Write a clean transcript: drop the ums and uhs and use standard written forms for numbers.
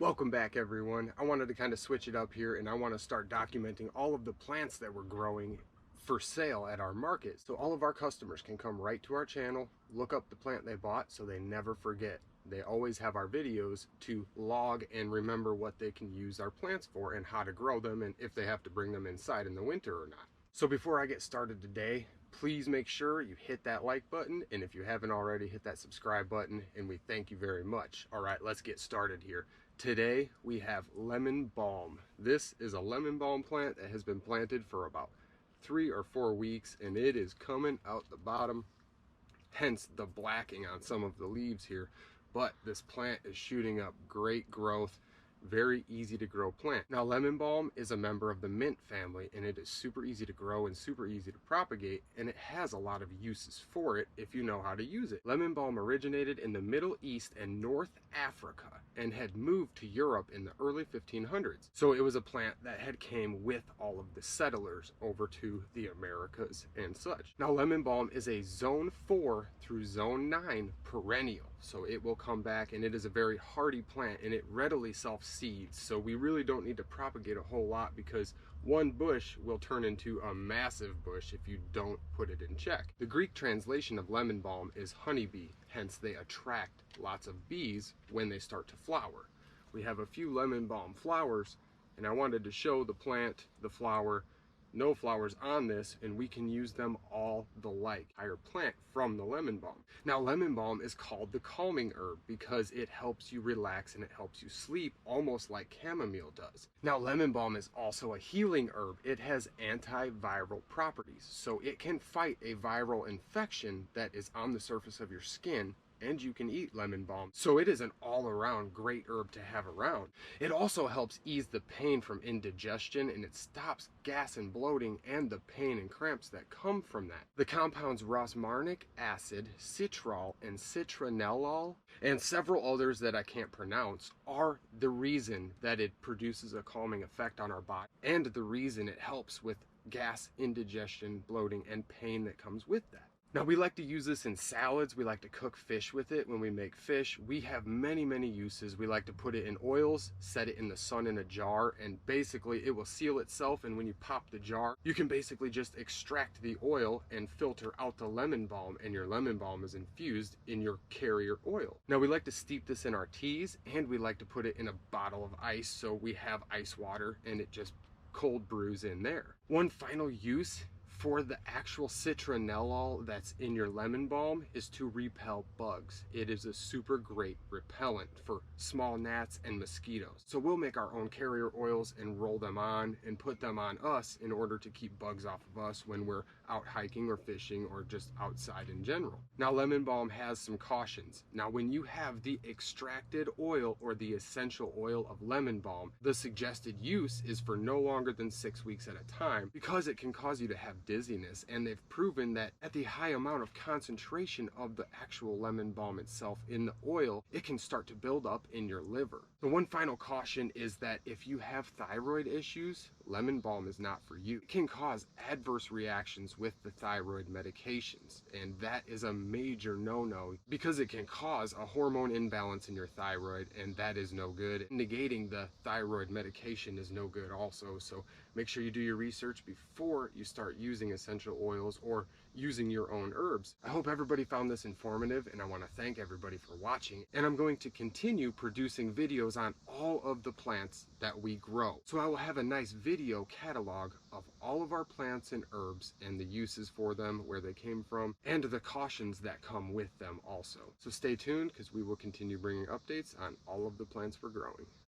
Welcome back, everyone. I wanted to kind of switch it up here, and I want to start documenting all of the plants that we're growing for sale at our market. So all of our customers can come right to our channel, look up the plant they bought so they never forget. They always have our videos to log and remember what they can use our plants for and how to grow them and if they have to bring them inside in the winter or not. So before I get started today, please make sure you hit that like button, and if you haven't already, hit that subscribe button, and we thank you very much. All right, let's get started here. Today we have lemon balm. This is a lemon balm plant that has been planted for about 3 or 4 weeks, and it is coming out the bottom, hence the blacking on some of the leaves here. But this plant is shooting up great growth. Very easy to grow plant. Now, lemon balm is a member of the mint family, and it is super easy to grow and super easy to propagate, and it has a lot of uses for it if you know how to use it. Lemon balm originated in the Middle East and North Africa and had moved to Europe in the early 1500s. So it was a plant that had came with all of the settlers over to the Americas and such. Now, lemon balm is a zone 4 through zone 9 perennial. So it will come back, and it is a very hardy plant, and it readily self-seeds. So we really don't need to propagate a whole lot because one bush will turn into a massive bush if you don't put it in check. The Greek translation of lemon balm is honeybee, hence they attract lots of bees when they start to flower. We have a few lemon balm flowers, and I wanted to show the plant, the flower, no flowers on this, and we can use them all the like. Entire plant from the lemon balm. Now, lemon balm is called the calming herb because it helps you relax and it helps you sleep almost like chamomile does. Now, lemon balm is also a healing herb. It has antiviral properties, so it can fight a viral infection that is on the surface of your skin, and you can eat lemon balm. So it is an all-around great herb to have around. It also helps ease the pain from indigestion, and it stops gas and bloating and the pain and cramps that come from that. The compounds rosmarinic acid, citrol, and citronellol, and several others that I can't pronounce, are the reason that it produces a calming effect on our body, and the reason it helps with gas, indigestion, bloating, and pain that comes with that. Now, we like to use this in salads. We like to cook fish with it when we make fish. We have many uses. We like to put it in oils, set it in the sun in a jar, and basically it will seal itself, and when you pop the jar, you can basically just extract the oil and filter out the lemon balm, and your lemon balm is infused in your carrier oil. Now, we like to steep this in our teas, and we like to put it in a bottle of ice, so we have ice water and it just cold brews in there. One final use for the actual citronellol that's in your lemon balm is to repel bugs. It is a super great repellent for small gnats and mosquitoes. So we'll make our own carrier oils and roll them on and put them on us in order to keep bugs off of us when we're out hiking or fishing or just outside in general. Now, lemon balm has some cautions. Now, when you have the extracted oil or the essential oil of lemon balm, the suggested use is for no longer than 6 weeks at a time because it can cause you to have dizziness, and they've proven that at the high amount of concentration of the actual lemon balm itself in the oil, it can start to build up in your liver. The one final caution is that if you have thyroid issues, lemon balm is not for you. It can cause adverse reactions with the thyroid medications, and that is a major no-no because it can cause a hormone imbalance in your thyroid, and that is no good. Negating the thyroid medication is no good also, so make sure you do your research before you start using essential oils or using your own herbs. I hope everybody found this informative, and I want to thank everybody for watching. And I'm going to continue producing videos on all of the plants that we grow. So I will have a nice video catalog of all of our plants and herbs and the uses for them, where they came from, and the cautions that come with them also. So stay tuned because we will continue bringing updates on all of the plants we're growing.